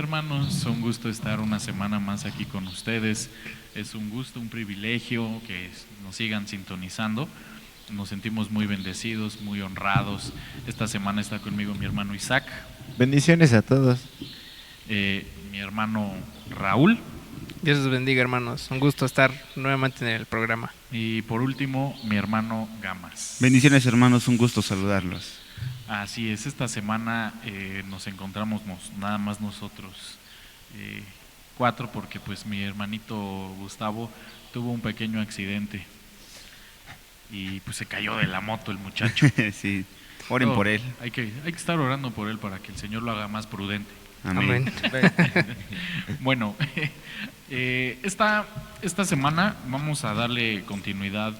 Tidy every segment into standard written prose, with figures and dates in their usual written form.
hermanos, un gusto estar una semana más aquí con ustedes. Es un gusto, un privilegio que nos sigan sintonizando. Nos sentimos muy bendecidos, muy honrados. Esta semana está conmigo mi hermano Isaac, Bendiciones a todos. mi hermano Raúl Dios los bendiga, hermanos. Un gusto estar nuevamente en el programa. y por último mi hermano Gamas. Bendiciones, hermanos, un gusto saludarlos. Así es, esta semana nos encontramos nada más nosotros cuatro, porque pues mi hermanito Gustavo tuvo un pequeño accidente y pues se cayó de la moto el muchacho. Sí, oren Oh, por él. hay que estar orando por él para que el Señor lo haga más prudente. Amén. Bueno, esta semana vamos a darle continuidad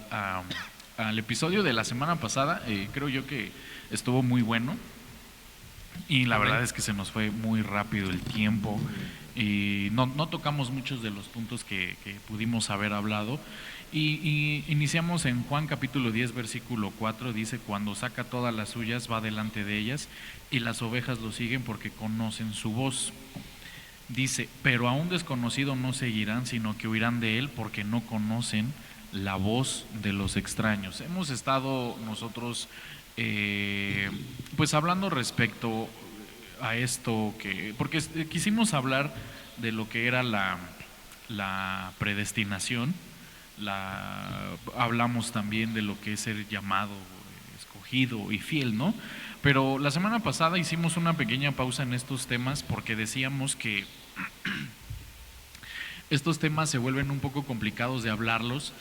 al episodio de la semana pasada. Creo yo que estuvo muy bueno y la verdad es que se nos fue muy rápido el tiempo y no tocamos muchos de los puntos que pudimos haber hablado. Y iniciamos en Juan capítulo 10 versículo 4, dice: cuando saca todas las suyas va delante de ellas y las ovejas lo siguen porque conocen su voz. Dice: pero a un desconocido no seguirán, sino que huirán de él porque no conocen la voz de los extraños. Hemos estado nosotros pues hablando respecto a esto, porque quisimos hablar de lo que era la predestinación. Hablamos también de lo que es el llamado, escogido y fiel, ¿no? Pero la semana pasada hicimos una pequeña pausa en estos temas porque decíamos que estos temas se vuelven un poco complicados de hablarlos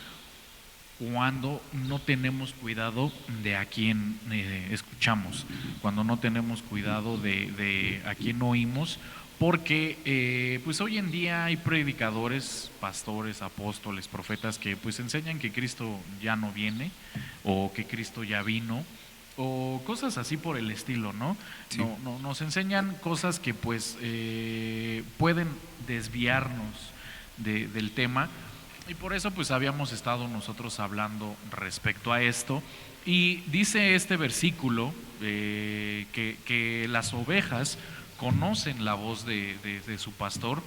cuando no tenemos cuidado de a quién escuchamos, cuando no tenemos cuidado de a quién oímos, porque pues hoy en día hay predicadores, pastores, apóstoles, profetas que pues enseñan que Cristo ya no viene o que Cristo ya vino o cosas así por el estilo, ¿no? Sí. Nos enseñan cosas que pues pueden desviarnos del tema. Y por eso pues habíamos estado nosotros hablando respecto a esto. Y dice este versículo que las ovejas conocen la voz de su pastor.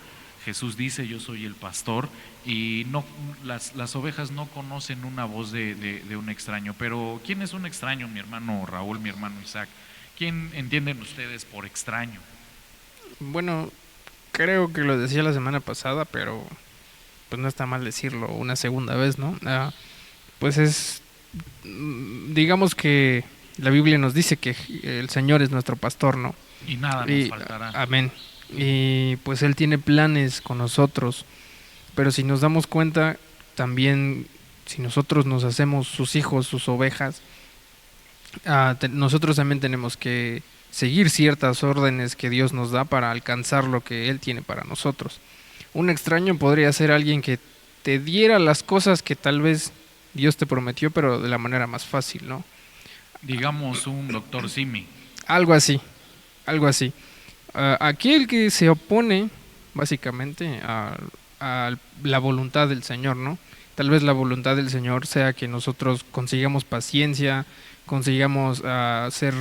Jesús dice: yo soy el pastor, y no, las ovejas no conocen una voz de un extraño. Pero ¿quién es un extraño, mi hermano Raúl, mi hermano Isaac? ¿Quién entienden ustedes por extraño? Bueno, creo que lo decía la semana pasada, pero pues no está mal decirlo una segunda vez, ¿no? Pues digamos que la Biblia nos dice que el Señor es nuestro pastor, ¿no? Y nada nos faltará. Amén. Y pues Él tiene planes con nosotros, pero si nos damos cuenta, también si nosotros nos hacemos sus hijos, sus ovejas, nosotros también tenemos que seguir ciertas órdenes que Dios nos da para alcanzar lo que Él tiene para nosotros. Un extraño podría ser alguien que te diera las cosas que tal vez Dios te prometió, pero de la manera más fácil, ¿no? Digamos un doctor Simi. Algo así, algo así. Aquel que se opone básicamente a la voluntad del Señor, ¿no? Tal vez la voluntad del Señor sea que nosotros consigamos paciencia, consigamos hacer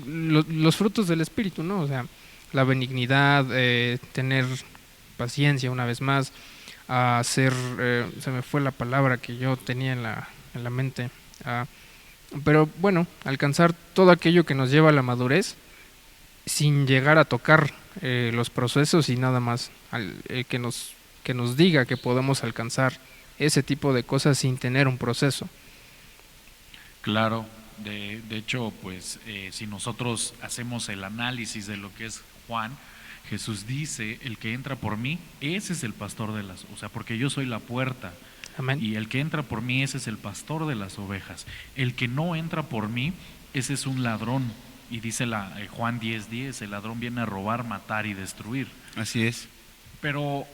los frutos del Espíritu, ¿no? O sea, la benignidad, tener paciencia, una vez más, hacer, se me fue la palabra que yo tenía en la mente, pero bueno, alcanzar todo aquello que nos lleva a la madurez sin llegar a tocar los procesos, y nada más que nos diga que podemos alcanzar ese tipo de cosas sin tener un proceso. Claro, de hecho, pues si nosotros hacemos el análisis de lo que es Juan, Jesús dice: el que entra por mí, ese es el pastor de las, o sea, porque yo soy la puerta. Amén. Y el que entra por mí, ese es el pastor de las ovejas. El que no entra por mí, ese es un ladrón. Y dice Juan 10:10, el ladrón viene a robar, matar y destruir. Así es. Pero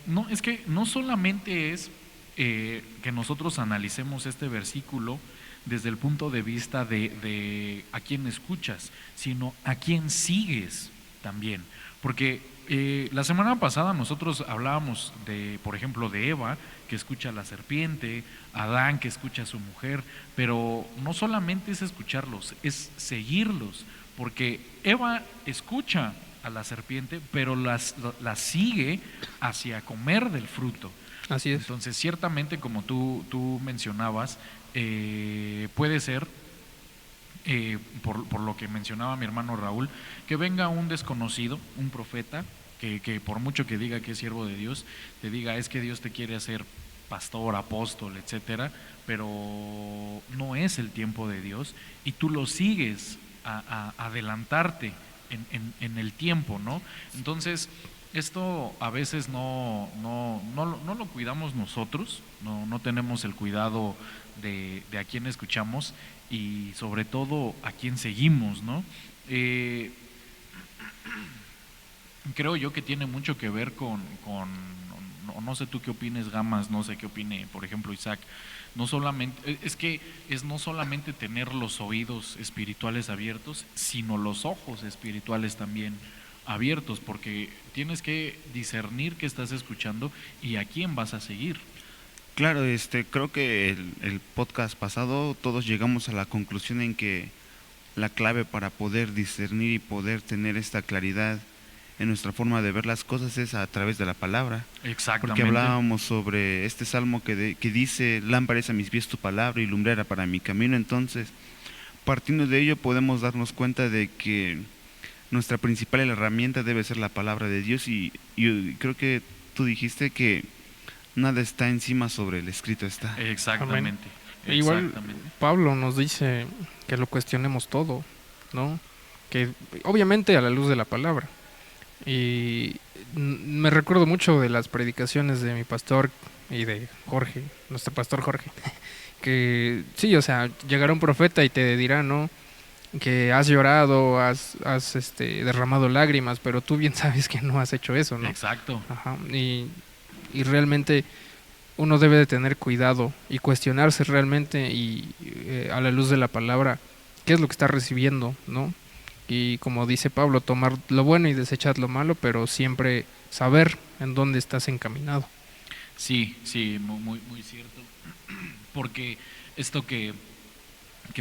no, es que no solamente es que nosotros analicemos este versículo desde el punto de vista de a quién escuchas, sino a quién sigues también. Porque la semana pasada nosotros hablábamos por ejemplo, de Eva, que escucha a la serpiente, Adán, que escucha a su mujer, pero no solamente es escucharlos, es seguirlos, porque Eva escucha a la serpiente, pero la sigue hacia comer del fruto. Así es. Entonces, ciertamente, como tú mencionabas, puede ser, por lo que mencionaba mi hermano Raúl, que venga un desconocido, un profeta, que por mucho que diga que es siervo de Dios, te diga es que Dios te quiere hacer pastor, apóstol, etcétera, pero no es el tiempo de Dios y tú lo sigues a adelantarte en el tiempo, ¿no? Entonces, esto a veces no lo cuidamos nosotros, no tenemos el cuidado de a quién escuchamos y sobre todo a quién seguimos, ¿no? Creo yo que tiene mucho que ver con no sé tú qué opines, Gamas, no sé qué opine, por ejemplo, Isaac. No solamente, es que es no solamente tener los oídos espirituales abiertos, sino los ojos espirituales también abiertos, porque tienes que discernir qué estás escuchando y a quién vas a seguir. Claro, creo que el podcast pasado todos llegamos a la conclusión en que la clave para poder discernir y poder tener esta claridad en nuestra forma de ver las cosas es a través de la palabra. Exactamente. Porque hablábamos sobre este salmo que dice, lámpara es a mis pies tu palabra y lumbrera para mi camino. Entonces, partiendo de ello podemos darnos cuenta de que nuestra principal herramienta debe ser la palabra de Dios y creo que tú dijiste que nada está encima sobre el escrito está. Exactamente. Igual Exactamente. Pablo nos dice que lo cuestionemos todo, ¿no? Que obviamente a la luz de la palabra. Y me recuerdo mucho de las predicaciones de mi pastor y de Jorge, nuestro pastor Jorge, que sí, o sea, llegará un profeta y te dirá, ¿no? Que has llorado, has derramado lágrimas, pero tú bien sabes que no has hecho eso, ¿no? Exacto. Ajá. Y realmente uno debe de tener cuidado y cuestionarse realmente y a la luz de la palabra qué es lo que está recibiendo, ¿no? Y como dice Pablo, tomar lo bueno y desechar lo malo, pero siempre saber en dónde estás encaminado. Sí, muy, muy cierto. Porque esto que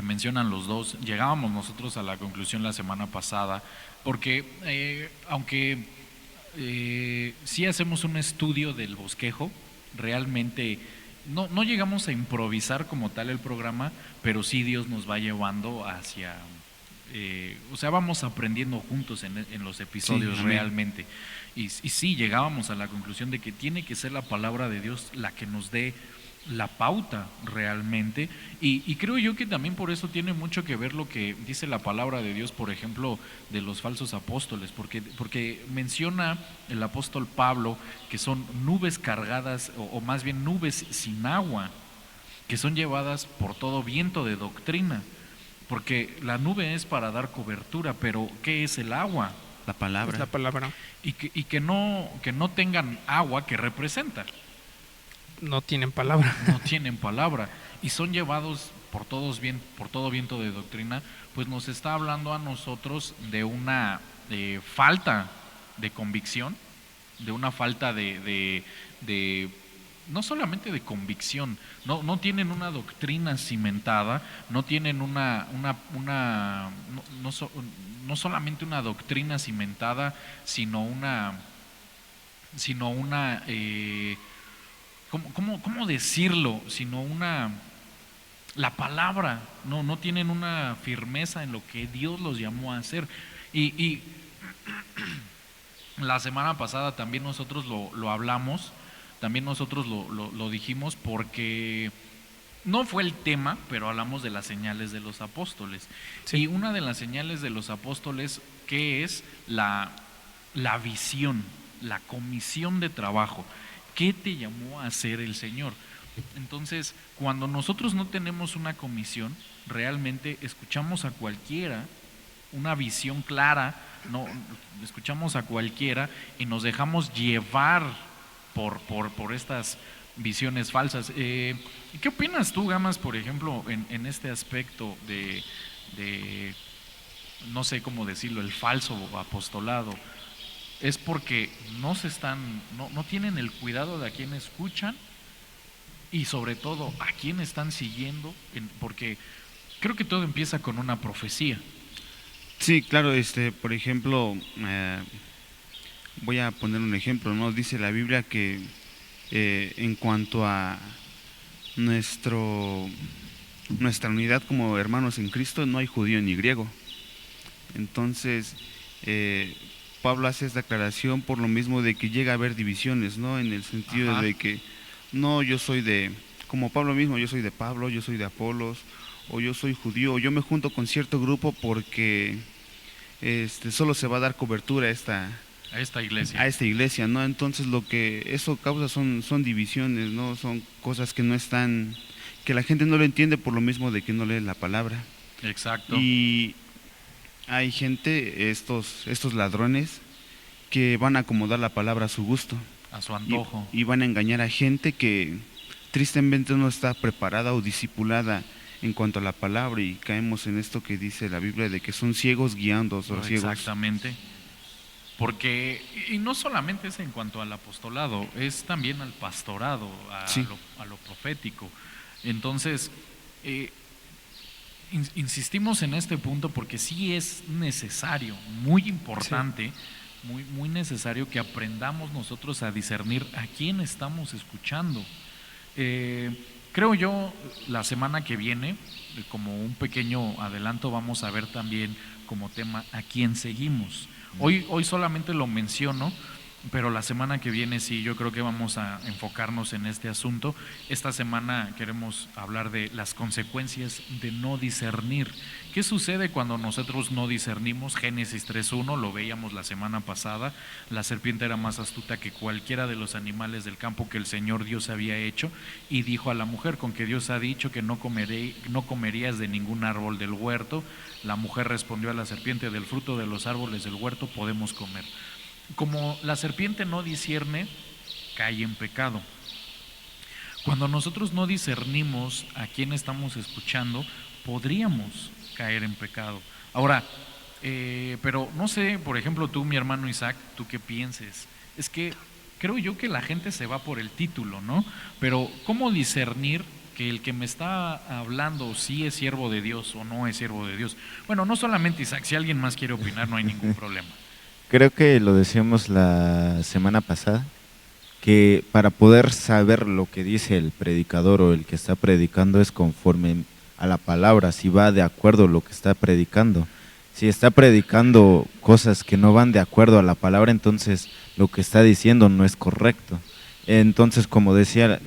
mencionan los dos, llegábamos nosotros a la conclusión la semana pasada, porque aunque sí hacemos un estudio del bosquejo, realmente no llegamos a improvisar como tal el programa, pero sí Dios nos va llevando hacia... o sea, vamos aprendiendo juntos en los episodios, Sí, realmente. Y sí, llegábamos a la conclusión de que tiene que ser la palabra de Dios la que nos dé la pauta realmente. Y creo yo que también por eso tiene mucho que ver lo que dice la palabra de Dios, por ejemplo, de los falsos apóstoles, porque menciona el apóstol Pablo que son nubes cargadas, o más bien nubes sin agua, que son llevadas por todo viento de doctrina. Porque la nube es para dar cobertura, pero ¿qué es el agua? La palabra. Es la palabra. Y que no tengan agua que representa. No tienen palabra. No tienen palabra. Y son llevados por todo viento de doctrina, pues nos está hablando a nosotros de una falta de convicción, de una falta de no solamente de convicción, no tienen una doctrina cimentada, no tienen no solamente una doctrina cimentada, sino una ¿cómo decirlo? Sino la palabra, no tienen una firmeza en lo que Dios los llamó a hacer. Y la semana pasada también nosotros lo hablamos. También nosotros lo dijimos porque no fue el tema, pero hablamos de las señales de los apóstoles. Sí. Y una de las señales de los apóstoles, ¿qué es? La visión, la comisión de trabajo. ¿Qué te llamó a hacer el Señor? Entonces, cuando nosotros no tenemos una comisión, realmente escuchamos a cualquiera, una visión clara, no escuchamos a cualquiera y nos dejamos llevar por estas visiones falsas. ¿Qué opinas tú, Gamas, por ejemplo, en este aspecto de no sé cómo decirlo, el falso apostolado? Es porque no tienen el cuidado de a quién escuchan y sobre todo a quién están siguiendo, porque creo que todo empieza con una profecía. Sí, claro, por ejemplo, voy a poner un ejemplo, ¿no? Dice la Biblia que en cuanto a nuestro nuestra unidad como hermanos en Cristo, no hay judío ni griego. Entonces, Pablo hace esta aclaración por lo mismo de que llega a haber divisiones, ¿no? En el sentido Ajá. de que no, yo soy de, como Pablo mismo, yo soy de Pablo, yo soy de Apolos, o yo soy judío, o yo me junto con cierto grupo porque solo se va a dar cobertura A esta iglesia. a esta iglesia, ¿no? Entonces lo que eso causa son divisiones, ¿no? Son cosas que no están, que la gente no lo entiende por lo mismo de que no lee la palabra. Exacto. Y hay gente, estos ladrones, que van a acomodar la palabra a su gusto A su antojo. y van a engañar a gente que tristemente no está preparada o discipulada en cuanto a la palabra, y caemos en esto que dice la Biblia de que son ciegos guiando a otros ciegos. Exactamente. Porque, y no solamente es en cuanto al apostolado, es también al pastorado, Sí. a lo profético. Entonces, insistimos en este punto porque sí es necesario, muy importante, muy necesario que aprendamos nosotros a discernir a quién estamos escuchando. Creo yo, la semana que viene, como un pequeño adelanto, vamos a ver también como tema a quién seguimos. Hoy solamente lo menciono, pero la semana que viene sí, yo creo que vamos a enfocarnos en este asunto. Esta semana queremos hablar de las consecuencias de no discernir. ¿Qué sucede cuando nosotros no discernimos? Génesis 3.1, lo veíamos la semana pasada. La serpiente era más astuta que cualquiera de los animales del campo que el Señor Dios había hecho, y dijo a la mujer: con que Dios ha dicho que no comerías de ningún árbol del huerto. La mujer respondió a la serpiente: del fruto de los árboles del huerto podemos comer. Como la serpiente no discierne, cae en pecado. Cuando nosotros no discernimos a quién estamos escuchando, podríamos caer en pecado. Ahora, pero no sé, por ejemplo, tú, mi hermano Isaac, tú qué pienses. Es que creo yo que la gente se va por el título, ¿no? Pero ¿cómo discernir que el que me está hablando sí es siervo de Dios o no es siervo de Dios? Bueno, no solamente Isaac, si alguien más quiere opinar, no hay ningún problema. Creo que lo decíamos la semana pasada, que para poder saber lo que dice el predicador o el que está predicando es conforme a la palabra, si va de acuerdo a lo que está predicando. Si está predicando cosas que no van de acuerdo a la palabra, entonces lo que está diciendo no es correcto. Entonces, como decía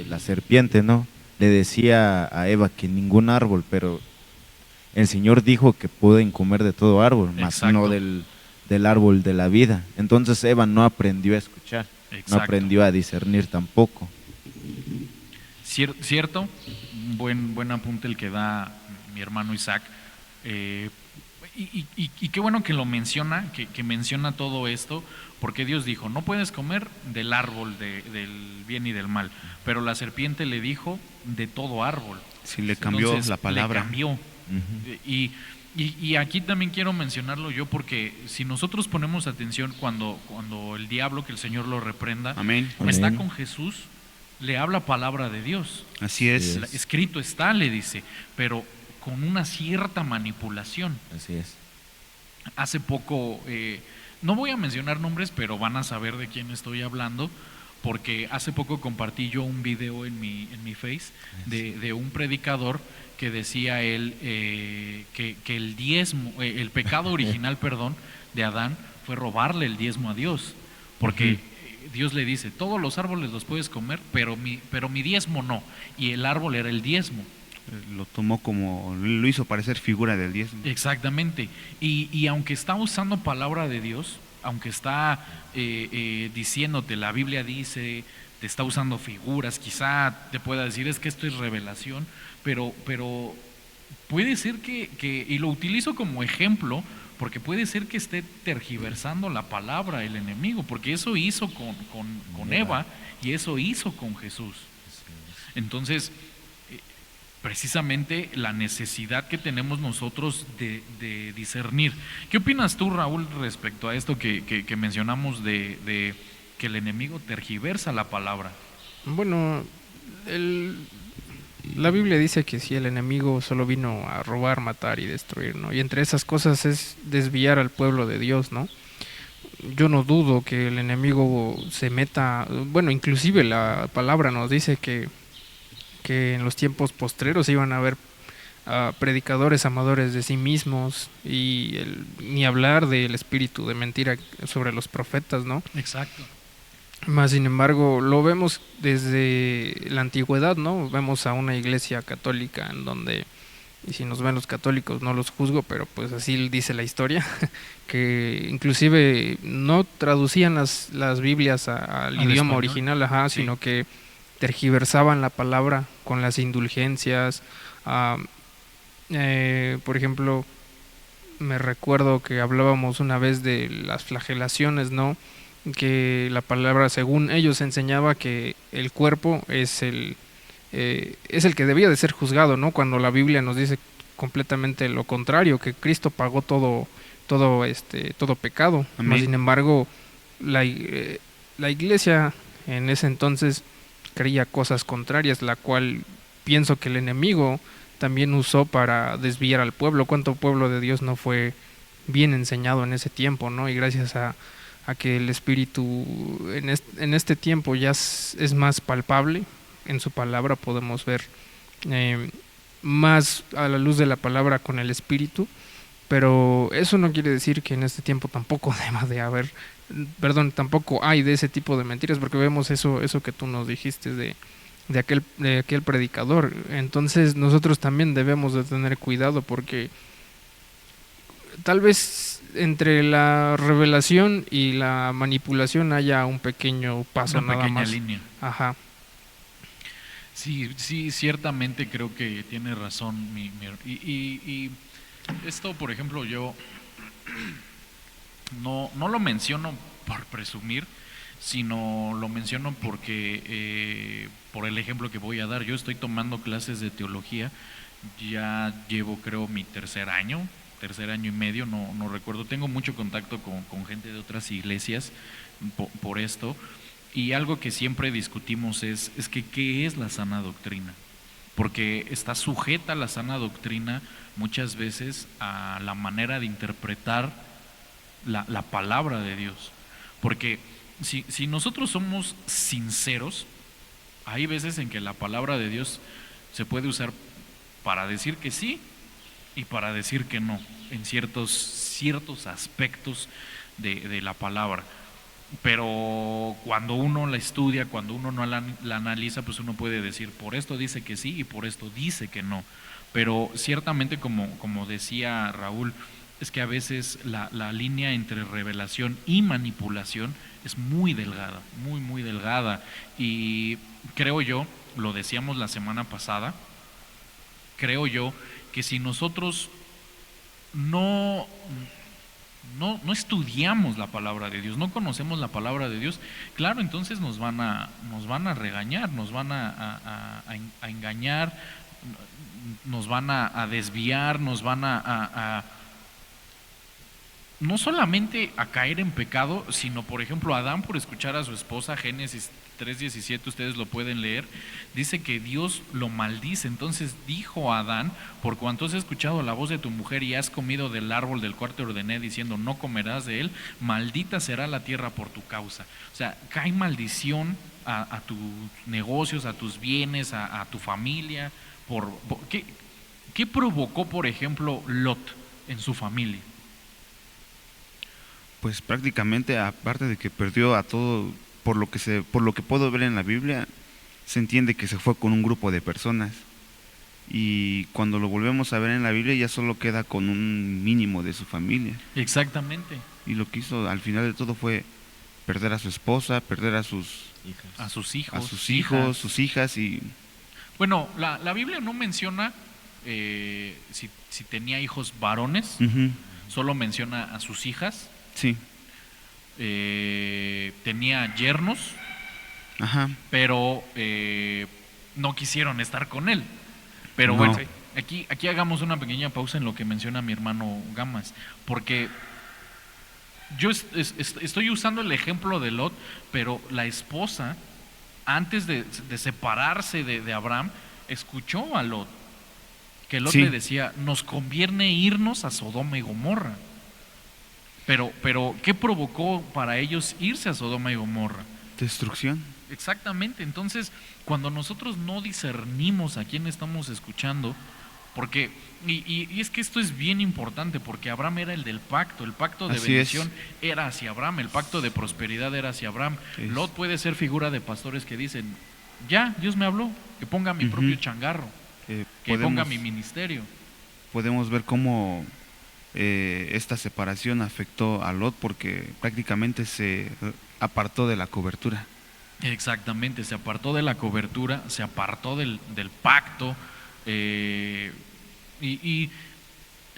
la serpiente, ¿no? Le decía a Eva que ningún árbol, pero el Señor dijo que pueden comer de todo árbol, más Exacto. no del árbol de la vida. Entonces Eva no aprendió a escuchar, Exacto. no aprendió a discernir tampoco. Cierto, buen apunte el que da mi hermano Isaac. Y qué bueno que lo menciona, que menciona todo esto, porque Dios dijo: no puedes comer del árbol del bien y del mal, pero la serpiente le dijo: de todo árbol. Sí, le cambió Entonces, la palabra. le cambió. Ujú. Y aquí también quiero mencionarlo yo, porque si nosotros ponemos atención cuando el diablo, que el Señor lo reprenda, Amén. está Amén. con Jesús, le habla palabra de Dios. Así es. Sí. Escrito está, le dice, pero con una cierta manipulación. Así es. Hace poco, no voy a mencionar nombres, pero van a saber de quién estoy hablando, porque hace poco compartí yo un video en mi Face de un predicador que decía él que el diezmo, el pecado original, perdón, de Adán fue robarle el diezmo a Dios, porque Dios le dice: todos los árboles los puedes comer, pero mi diezmo no, y el árbol era el diezmo. Lo tomó como, lo hizo parecer figura del diezmo. Exactamente, y aunque está usando palabra de Dios, aunque está diciéndote, la Biblia dice, te está usando figuras, quizá te pueda decir: es que esto es revelación, pero puede ser que, y lo utilizo como ejemplo, porque puede ser que esté tergiversando la palabra el enemigo, porque eso hizo con Eva y eso hizo con Jesús. Entonces, precisamente la necesidad que tenemos nosotros de discernir. ¿Qué opinas tú, Raúl, respecto a esto que mencionamos de que el enemigo tergiversa la palabra? Bueno, La Biblia dice que si el enemigo solo vino a robar, matar y destruir, ¿no? Y entre esas cosas es desviar al pueblo de Dios, ¿no? Yo no dudo que el enemigo se meta, bueno, inclusive la palabra nos dice que en los tiempos postreros iban a haber predicadores amadores de sí mismos y ni hablar del espíritu de mentira sobre los profetas, ¿no? Exacto. Más sin embargo, lo vemos desde la antigüedad, ¿no? Vemos a una iglesia católica en donde, y si nos ven los católicos no los juzgo, pero pues así dice la historia, que inclusive no traducían las Biblias al idioma español. original, ajá, Sí. sino que tergiversaban la palabra con las indulgencias. Por ejemplo, me recuerdo que hablábamos una vez de las flagelaciones, ¿no? Que la palabra, según ellos, enseñaba que el cuerpo es el que debía de ser juzgado, ¿no? Cuando la Biblia nos dice completamente lo contrario, que Cristo pagó todo pecado. Amén. Mas, sin embargo, la iglesia en ese entonces creía cosas contrarias, la cual pienso que el enemigo también usó para desviar al pueblo. ¿Cuánto pueblo de Dios no fue bien enseñado en ese tiempo, ¿no? Y gracias a que el Espíritu en este tiempo ya es más palpable, en su palabra podemos ver más a la luz de la palabra con el Espíritu, pero eso no quiere decir que en este tiempo tampoco deba de haber, tampoco hay de ese tipo de mentiras, porque vemos eso que tú nos dijiste de aquel predicador. Entonces nosotros también debemos de tener cuidado, porque tal vez entre la revelación y la manipulación haya un pequeño paso, Una nada pequeña más. línea. Ajá. Sí, sí, ciertamente creo que tiene razón. Y esto, por ejemplo, yo no lo menciono por presumir, sino lo menciono porque, por el ejemplo que voy a dar, yo estoy tomando clases de teología, ya llevo creo mi tercer año y medio, no recuerdo, tengo mucho contacto con gente de otras iglesias por esto, y algo que siempre discutimos es que ¿qué es la sana doctrina? Porque está sujeta la sana doctrina muchas veces a la manera de interpretar la palabra de Dios. Porque si nosotros somos sinceros, hay veces en que la palabra de Dios se puede usar para decir que sí y para decir que no, en ciertos aspectos de la palabra. Pero cuando uno la estudia, cuando uno no la analiza, pues uno puede decir, por esto dice que sí y por esto dice que no. Pero ciertamente, como decía Raúl, es que a veces la línea entre revelación y manipulación es muy delgada, muy delgada. Y creo yo, lo decíamos la semana pasada, creo yo que si nosotros no estudiamos la palabra de Dios, no conocemos la palabra de Dios, claro, entonces nos van a regañar, nos van a engañar, nos van a desviar, nos van a no solamente a caer en pecado, sino por ejemplo Adán, por escuchar a su esposa, Génesis 3:17, ustedes lo pueden leer, dice que Dios lo maldice. Entonces dijo a Adán, por cuanto has escuchado la voz de tu mujer y has comido del árbol del cual te ordené diciendo no comerás de él, maldita será la tierra por tu causa. O sea, cae maldición a tus negocios, a tus bienes, a tu familia. ¿Qué provocó, por ejemplo, Lot en su familia? Pues prácticamente, aparte de que perdió a todo, por lo que puedo ver en la Biblia, se entiende que se fue con un grupo de personas. Y cuando lo volvemos a ver en la Biblia ya solo queda con un mínimo de su familia. Exactamente. Y lo que hizo al final de todo fue perder a su esposa, perder a sus hijos, sus hijas. Y bueno, la Biblia no menciona si tenía hijos varones, solo menciona a sus hijas. Sí. Tenía yernos, Ajá. pero no quisieron estar con él. Pero No. bueno, aquí hagamos una pequeña pausa en lo que menciona mi hermano Gamas, porque yo estoy usando el ejemplo de Lot, pero la esposa, antes de separarse de Abraham, escuchó a Lot, que Lot Sí. le decía, nos conviene irnos a Sodoma y Gomorra. Pero, ¿qué provocó para ellos irse a Sodoma y Gomorra? Destrucción. Exactamente, entonces cuando nosotros no discernimos a quién estamos escuchando, porque, y es que esto es bien importante, porque Abraham era el del pacto, el pacto de Así bendición es. era hacia Abraham, el pacto de prosperidad era hacia Abraham. Es. Lot puede ser figura de pastores que dicen, ya, Dios me habló, que ponga mi Ujú. propio changarro, que ponga mi ministerio. podemos ver cómo esta separación afectó a Lot porque prácticamente se apartó de la cobertura. Exactamente, se apartó de la cobertura, se apartó del pacto, y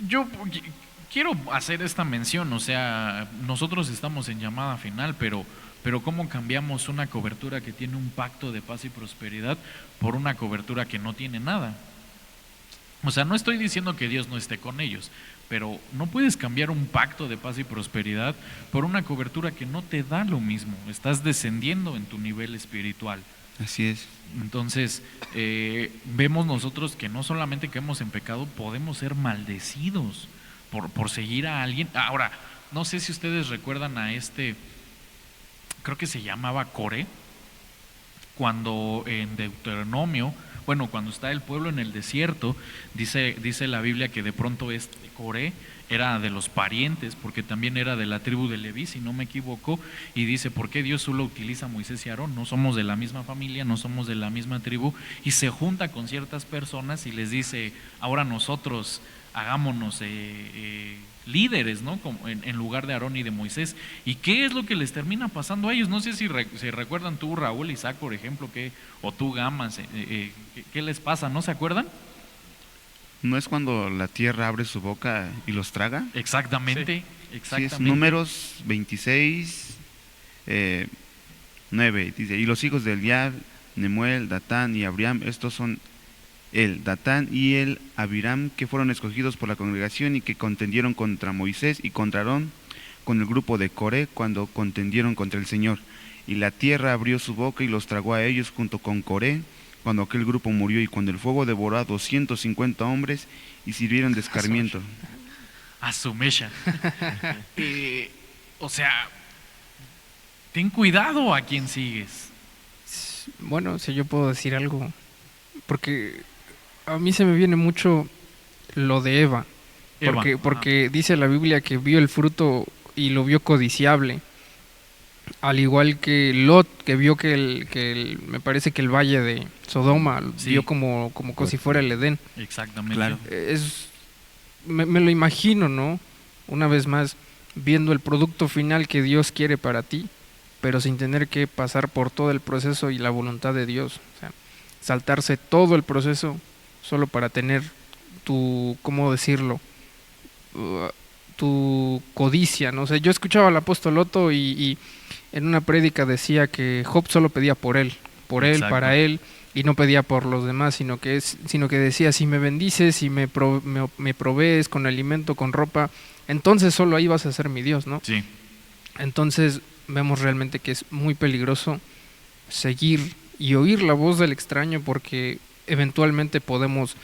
yo quiero hacer esta mención, o sea, nosotros estamos en llamada final, pero ¿cómo cambiamos una cobertura que tiene un pacto de paz y prosperidad por una cobertura que no tiene nada? O sea, no estoy diciendo que Dios no esté con ellos, pero no puedes cambiar un pacto de paz y prosperidad por una cobertura que no te da lo mismo. Estás descendiendo en tu nivel espiritual. Así es. Entonces, vemos nosotros que no solamente caemos en pecado, podemos ser maldecidos por seguir a alguien. Ahora, no sé si ustedes recuerdan a creo que se llamaba Coré, cuando en Deuteronomio, bueno, cuando está el pueblo en el desierto, dice la Biblia que de pronto Coré era de los parientes, porque también era de la tribu de Leví, si no me equivoco, y dice, ¿por qué Dios solo utiliza a Moisés y Aarón? No somos de la misma familia, no somos de la misma tribu, y se junta con ciertas personas y les dice, ahora nosotros hagámonos líderes, ¿no? Como en lugar de Aarón y de Moisés. ¿Y qué es lo que les termina pasando a ellos? No sé si recuerdan tú, Raúl, Isaac, por ejemplo, o tú, Gamas, ¿qué les pasa? ¿No se acuerdan? ¿No es cuando la tierra abre su boca y los traga? Exactamente, Sí, exactamente. es Números 26, 9. Dice, y los hijos de Eliab, Nemuel, Datán y Abiram, estos son el Datán y el Abiram, que fueron escogidos por la congregación y que contendieron contra Moisés y contra Aarón con el grupo de Coré cuando contendieron contra el Señor. Y la tierra abrió su boca y los tragó a ellos junto con Coré, cuando aquel grupo murió y cuando el fuego devoró a 250 hombres y sirvieron de escarmiento. A su mecha. O sea, ten cuidado a quien sigues. Bueno, si yo puedo decir algo, porque a mí se me viene mucho lo de Eva, porque dice la Biblia que vio el fruto y lo vio codiciable, al igual que Lot, que vio me parece que el valle de Sodoma, Sí. vio como si fuera el Edén. Exactamente. Claro. Me lo imagino, ¿no? Una vez más, viendo el producto final que Dios quiere para ti, pero sin tener que pasar por todo el proceso y la voluntad de Dios. O sea, saltarse todo el proceso solo para tener ¿cómo decirlo? Tu codicia, ¿no? O sea, yo escuchaba al apóstol Otto y en una prédica decía que Job solo pedía por él, Exacto. para él, y no pedía por los demás, sino que decía, si me bendices, si me provees con alimento, con ropa, entonces solo ahí vas a ser mi Dios, ¿no? Sí. Entonces vemos realmente que es muy peligroso seguir y oír la voz del extraño, porque eventualmente podemos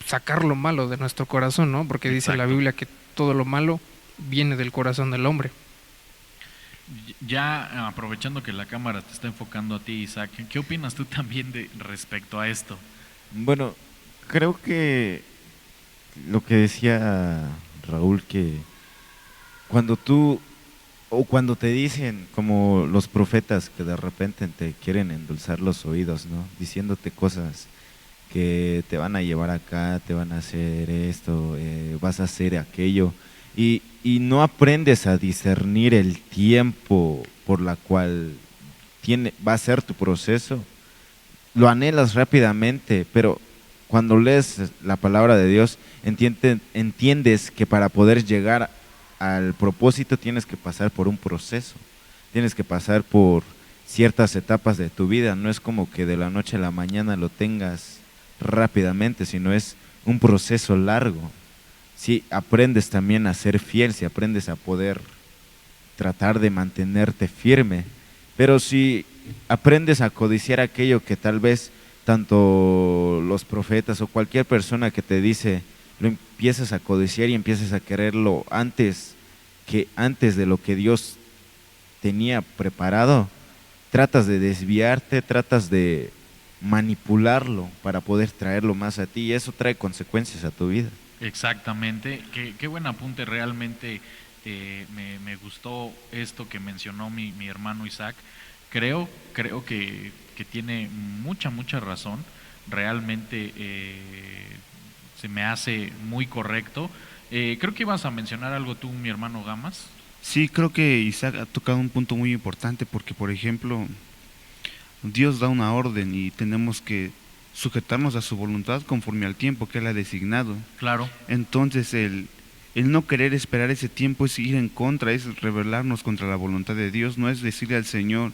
sacar lo malo de nuestro corazón, ¿no? Porque dice la Exacto. Biblia que todo lo malo viene del corazón del hombre. Ya aprovechando que la cámara te está enfocando a ti, Isaac, ¿qué opinas tú también respecto a esto? Bueno, creo que lo que decía Raúl, que cuando cuando te dicen, como los profetas que de repente te quieren endulzar los oídos, ¿no? Diciéndote cosas que te van a llevar acá, te van a hacer esto, vas a hacer aquello, y no aprendes a discernir el tiempo por la cual va a ser tu proceso, lo anhelas rápidamente, pero cuando lees la palabra de Dios, entiendes que para poder llegar al propósito tienes que pasar por un proceso, tienes que pasar por ciertas etapas de tu vida. No es como que de la noche a la mañana lo tengas rápidamente, sino es un proceso largo. Si aprendes también a ser fiel, si aprendes a poder tratar de mantenerte firme, pero si aprendes a codiciar aquello que tal vez tanto los profetas o cualquier persona que te dice, lo empiezas a codiciar y empiezas a quererlo antes de lo que Dios tenía preparado, tratas de desviarte, tratas de manipularlo para poder traerlo más a ti y eso trae consecuencias a tu vida. Exactamente, qué buen apunte realmente. Me gustó esto que mencionó mi hermano Isaac. Creo que tiene mucha razón. Realmente se me hace muy correcto. Creo que ibas a mencionar algo tú, mi hermano Gamas. Sí, creo que Isaac ha tocado un punto muy importante porque, por ejemplo, Dios da una orden y tenemos que sujetarnos a su voluntad conforme al tiempo que Él ha designado. Claro. Entonces, el no querer esperar ese tiempo es ir en contra, es rebelarnos contra la voluntad de Dios, no es decirle al Señor,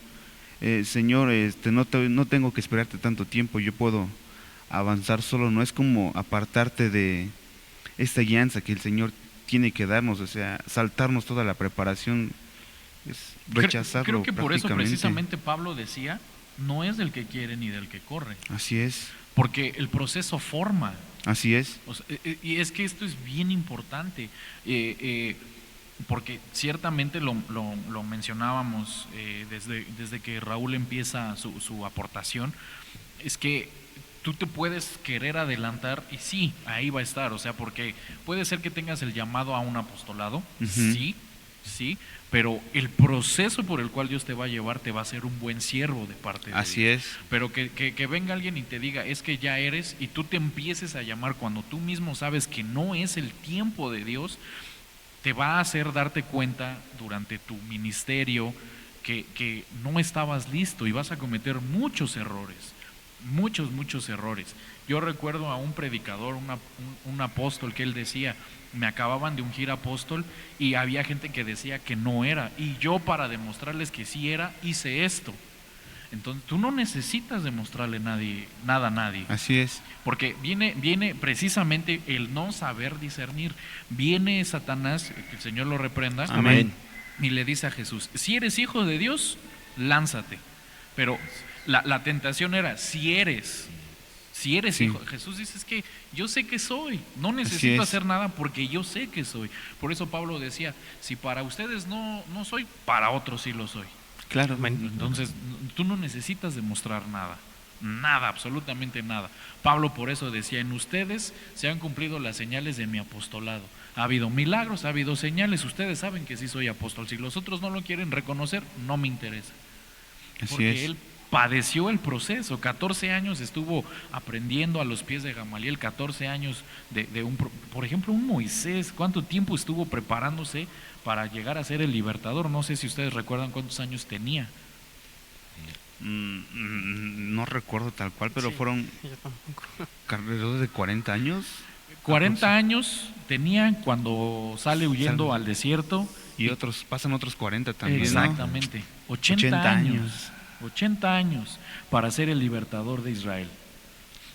Señor, no tengo que esperarte tanto tiempo, yo puedo avanzar solo, no es como apartarte de esta guianza que el Señor tiene que darnos, o sea, saltarnos toda la preparación, es rechazarlo. Creo que por eso prácticamente. precisamente Pablo decía, no es del que quiere ni del que corre, Así es, porque el proceso forma. así es, O sea, y es que esto es bien importante, porque ciertamente lo mencionábamos desde que Raúl empieza su aportación, es que tú te puedes querer adelantar y sí, ahí va a estar, o sea, porque puede ser que tengas el llamado a un apostolado, sí, pero el proceso por el cual Dios te va a llevar te va a ser un buen siervo de parte de así Dios. es, Pero que venga alguien y te diga, es que ya eres, y tú te empieces a llamar cuando tú mismo sabes que no es el tiempo de Dios, te va a hacer darte cuenta durante tu ministerio que no estabas listo y vas a cometer muchos errores, muchos errores. Yo recuerdo a un predicador, un apóstol, que él decía, me acababan de ungir apóstol y había gente que decía que no era, y yo, para demostrarles que sí era, hice esto. Entonces tú no necesitas demostrarle nada a nadie, así es, porque viene precisamente el no saber discernir. Viene Satanás, que el Señor lo reprenda, Amén. y le dice a Jesús, si eres hijo de Dios, lánzate. Pero la tentación era, si eres Sí. hijo. Jesús dice, es que yo sé que soy, no Así necesito es. hacer nada porque yo sé que soy. Por eso Pablo decía, si para ustedes no soy, para otros sí lo soy. claro, Entonces, tú no necesitas demostrar nada, absolutamente nada. Pablo por eso decía, en ustedes se han cumplido las señales de mi apostolado. Ha habido milagros, ha habido señales, ustedes saben que sí soy apóstol. Si los otros no lo quieren reconocer, no me interesa. así Porque es. él padeció el proceso, 14 años estuvo aprendiendo a los pies de Gamaliel, 14 años por ejemplo, un Moisés, ¿cuánto tiempo estuvo preparándose para llegar a ser el libertador? No sé si ustedes recuerdan cuántos años tenía. No recuerdo tal cual, pero Sí, fueron yo tampoco. alrededor de 40 años 40 años tenía cuando sale huyendo Sale. al desierto. y pasan otros 40 también, ¿no? Exactamente, 80 80 años. 80 años para ser el libertador de Israel.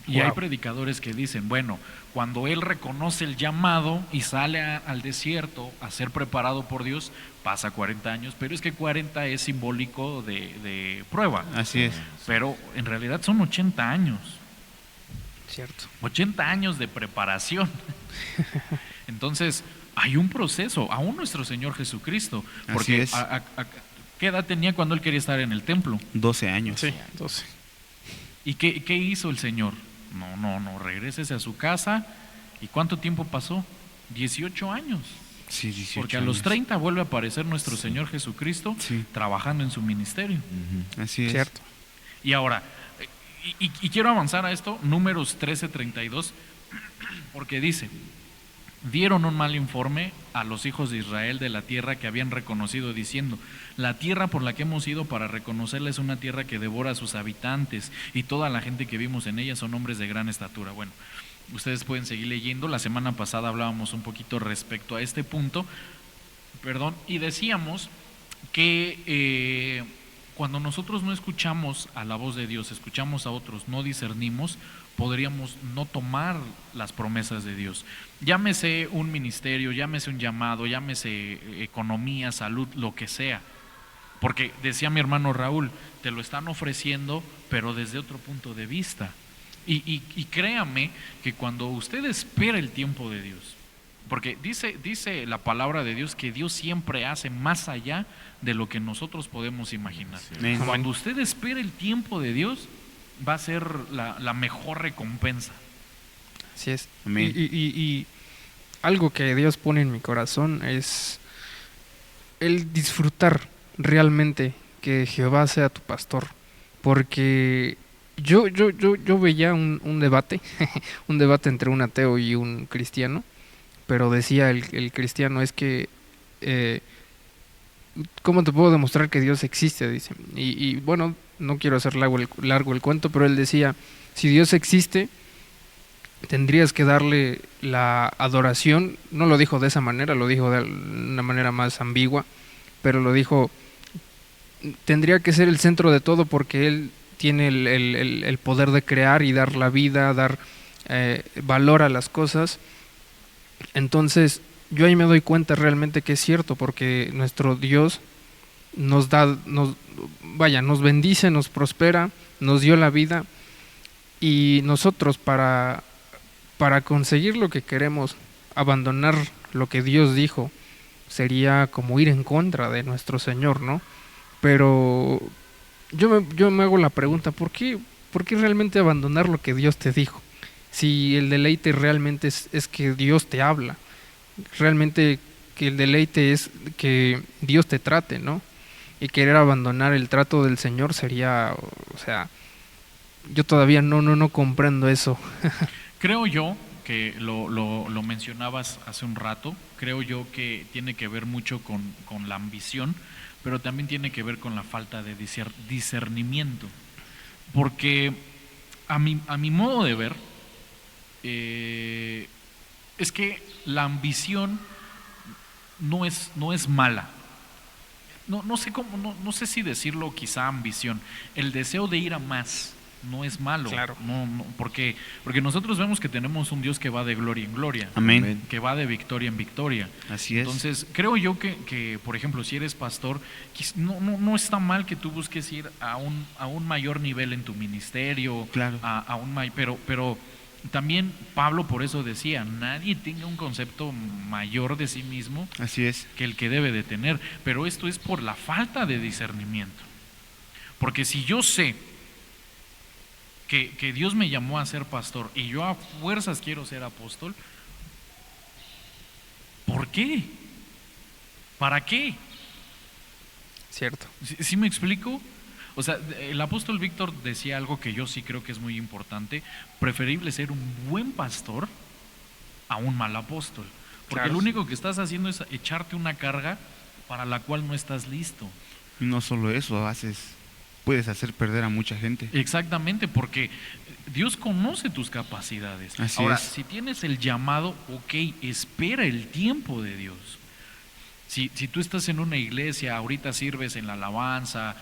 Y Wow. hay predicadores que dicen, bueno, cuando él reconoce el llamado y sale al desierto a ser preparado por Dios, pasa 40 años, pero es que 40 es simbólico de prueba. Así es, Pero en realidad son 80 años. Cierto. 80 años de preparación. Entonces, hay un proceso, aún nuestro Señor Jesucristo. Porque Así es. ¿qué edad tenía cuando él quería estar en el templo? 12 años. Sí, 12. ¿Y qué hizo el Señor? No, regrésese a su casa. ¿Y cuánto tiempo pasó? 18 años. Sí, 18 Porque a los años. 30 vuelve a aparecer nuestro Señor Jesucristo Sí. trabajando en su ministerio. Ujú. Así es. Cierto. Y ahora, y quiero avanzar a esto, Números 13:32, porque dice, dieron un mal informe a los hijos de Israel de la tierra que habían reconocido, diciendo, la tierra por la que hemos ido para reconocerla es una tierra que devora a sus habitantes, y toda la gente que vimos en ella son hombres de gran estatura. Bueno, ustedes pueden seguir leyendo. La semana pasada hablábamos un poquito respecto a este punto, y decíamos que cuando nosotros no escuchamos a la voz de Dios, escuchamos a otros, no discernimos, podríamos no tomar las promesas de Dios. Llámese un ministerio, llámese un llamado, llámese economía, salud, lo que sea. Porque decía mi hermano Raúl, te lo están ofreciendo, pero desde otro punto de vista. Y créame que cuando usted espera el tiempo de Dios, porque dice la palabra de Dios que Dios siempre hace más allá de lo que nosotros podemos imaginar. Amén. Cuando usted espera el tiempo de Dios, va a ser la mejor recompensa. Así es. Amén. Y algo que Dios pone en mi corazón es el disfrutar realmente que Jehová sea tu pastor. Porque yo veía un debate, un debate entre un ateo y un cristiano, pero decía el cristiano, es que ¿cómo te puedo demostrar que Dios existe? Dice. Y bueno, no quiero hacer largo el cuento, pero él decía, si Dios existe, tendrías que darle la adoración. No lo dijo de esa manera, lo dijo de una manera más ambigua, pero lo dijo, tendría que ser el centro de todo porque Él tiene el poder de crear y dar la vida, dar valor a las cosas. Entonces yo ahí me doy cuenta realmente que es cierto, porque nuestro Dios nos bendice, nos prospera, nos dio la vida, y nosotros para conseguir lo que queremos, abandonar lo que Dios dijo, sería como ir en contra de nuestro Señor, ¿no? Pero yo me hago la pregunta, ¿por qué realmente abandonar lo que Dios te dijo? Si el deleite realmente es que Dios te habla, realmente que el deleite es que Dios te trate, ¿no? Y querer abandonar el trato del Señor sería, o sea, yo todavía no comprendo eso. Creo yo que lo mencionabas hace un rato, creo yo que tiene que ver mucho con la ambición, pero también tiene que ver con la falta de discernimiento. Porque a mi modo de ver, es que la ambición no es mala. No sé cómo, no sé si decirlo, quizá ambición. El deseo de ir a más no es malo. Claro. No, porque nosotros vemos que tenemos un Dios que va de gloria en gloria. Amén. Que va de victoria en victoria. Así es. Entonces, creo yo que por ejemplo, si eres pastor, no está mal que tú busques ir a un mayor nivel en tu ministerio. Claro. Pero también Pablo por eso decía, nadie tenga un concepto mayor de sí mismo Así es. que el que debe de tener. Pero esto es por la falta de discernimiento. Porque si yo sé que Dios me llamó a ser pastor y yo a fuerzas quiero ser apóstol, ¿por qué? ¿Para qué? Cierto. ¿Sí me explico? O sea, el apóstol Víctor decía algo que yo sí creo que es muy importante: preferible ser un buen pastor a un mal apóstol. Porque Claro. lo único que estás haciendo es echarte una carga para la cual no estás listo. Y no solo eso, puedes hacer perder a mucha gente. Exactamente, porque Dios conoce tus capacidades. Así Ahora, es. si tienes el llamado, ok, espera el tiempo de Dios. Si tú estás en una iglesia, ahorita sirves en la alabanza,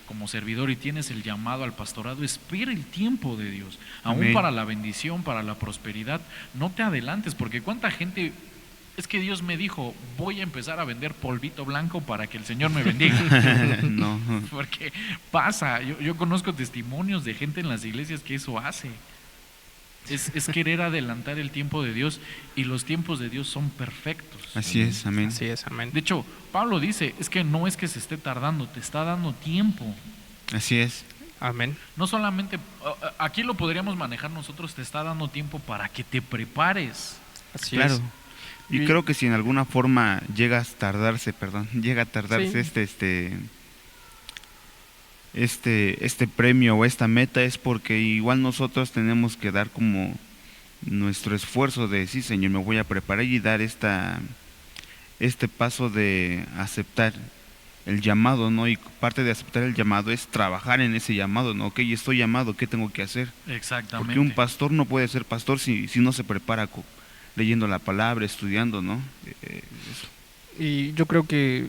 como servidor, y tienes el llamado al pastorado, espera el tiempo de Dios. Aún Amén. para la bendición, para la prosperidad, no te adelantes, porque cuánta gente... Es que Dios me dijo, voy a empezar a vender polvito blanco para que el Señor me bendiga. No. Porque pasa, yo conozco testimonios de gente en las iglesias que eso hace. Es querer adelantar el tiempo de Dios, y los tiempos de Dios son perfectos. Así es, amén. Así es, amén. De hecho, Pablo dice, es que no es que se esté tardando, te está dando tiempo. Así es. Amén. No solamente, aquí lo podríamos manejar nosotros, te está dando tiempo para que te prepares. Así Claro. es. Y Y- creo que si en alguna forma llega a tardarse Sí. este premio o esta meta, es porque igual nosotros tenemos que dar como nuestro esfuerzo de, sí, Señor, me voy a preparar, y dar este paso de aceptar el llamado, ¿no? Y parte de aceptar el llamado es trabajar en ese llamado, ¿no? Ok, estoy llamado, ¿qué tengo que hacer? Exactamente. Porque un pastor no puede ser pastor si no se prepara leyendo la palabra, estudiando, ¿no? Eso. Y yo creo que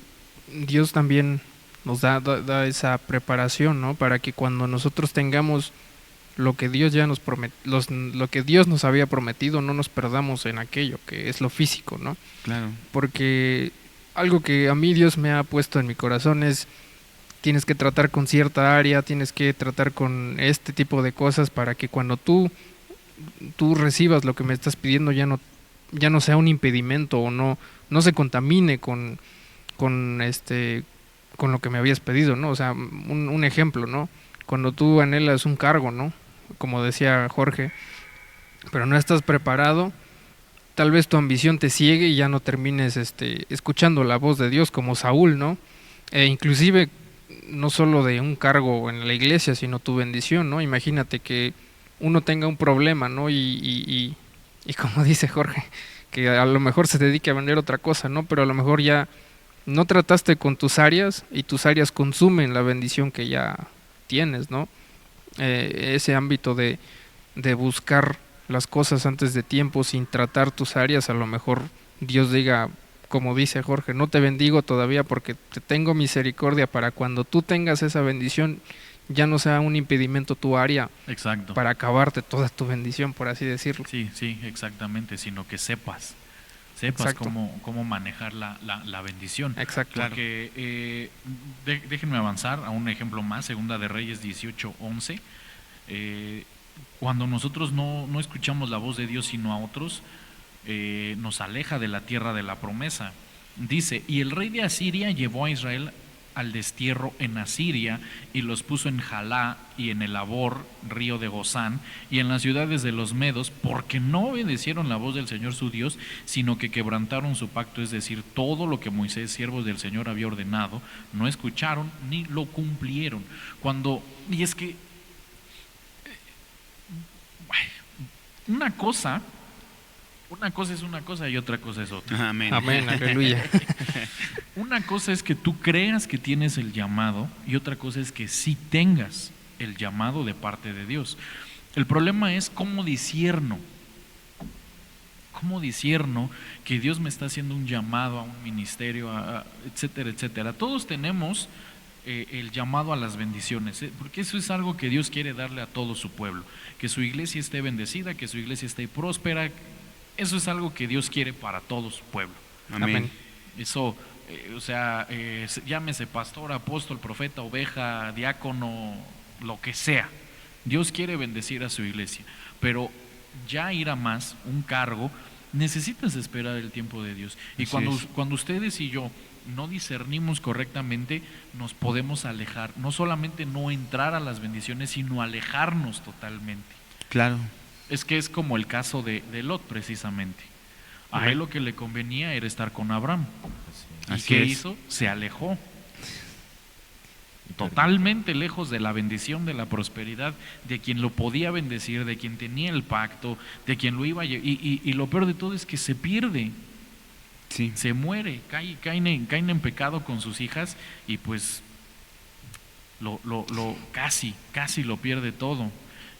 Dios también nos da esa preparación, ¿no? Para que cuando nosotros tengamos lo que Dios ya nos lo que Dios nos había prometido, no nos perdamos en aquello que es lo físico, ¿no? Claro. Porque algo que a mí Dios me ha puesto en mi corazón es tienes que tratar con cierta área, tienes que tratar con este tipo de cosas para que cuando tú recibas lo que me estás pidiendo ya no sea un impedimento o no se contamine con con lo que me habías pedido, ¿no? O sea, un ejemplo, ¿no? Cuando tú anhelas un cargo, ¿no? Como decía Jorge, pero no estás preparado, tal vez tu ambición te ciegue y ya no termines escuchando la voz de Dios como Saúl, ¿no? Inclusive no solo de un cargo en la iglesia, sino tu bendición, ¿no? Imagínate que uno tenga un problema, ¿no? Y como dice Jorge, que a lo mejor se dedique a vender otra cosa, ¿no? Pero a lo mejor ya no trataste con tus áreas y tus áreas consumen la bendición que ya tienes, ¿no? Ese ámbito de buscar las cosas antes de tiempo sin tratar tus áreas, a lo mejor Dios diga, como dice Jorge, no te bendigo todavía porque te tengo misericordia para cuando tú tengas esa bendición ya no sea un impedimento tu área. Exacto. Para acabarte toda tu bendición, por así decirlo. Sí, sí, exactamente, sino que sepas cómo manejar la bendición. Exacto. Porque déjenme avanzar a un ejemplo más, Segunda de Reyes 18:11. Cuando nosotros no escuchamos la voz de Dios sino a otros, nos aleja de la tierra de la promesa. Dice, y el rey de Asiria llevó a Israel al destierro en Asiria y los puso en Jalá y en el Abor, río de Gozán, y en las ciudades de los Medos, porque no obedecieron la voz del Señor su Dios, sino que quebrantaron su pacto, es decir, todo lo que Moisés, siervo del Señor, había ordenado, no escucharon ni lo cumplieron. Y es que una cosa es una cosa y otra cosa es otra. Amén. Amén, aleluya. Una cosa es que tú creas que tienes el llamado y otra cosa es que sí tengas el llamado de parte de Dios. El problema es cómo discierno que Dios me está haciendo un llamado a un ministerio, etcétera, etcétera. Todos tenemos el llamado a las bendiciones, porque eso es algo que Dios quiere darle a todo su pueblo, que su iglesia esté bendecida, que su iglesia esté próspera. Eso es algo que Dios quiere para todo su pueblo. Amén. Eso, llámese pastor, apóstol, profeta, oveja, diácono, lo que sea. Dios quiere bendecir a su iglesia, pero ya ir a más, un cargo, necesitas esperar el tiempo de Dios. Y cuando ustedes y yo no discernimos correctamente, nos podemos alejar, no solamente no entrar a las bendiciones, sino alejarnos totalmente. Claro. Es que es como el caso de Lot, precisamente. A él lo que le convenía era estar con Abraham. ¿Y qué hizo? Se alejó. Totalmente lejos de la bendición, de la prosperidad, de quien lo podía bendecir, de quien tenía el pacto, de quien lo iba a llevar. Y lo peor de todo es que se pierde. Sí. Se muere, caen en pecado con sus hijas y pues casi lo pierde todo.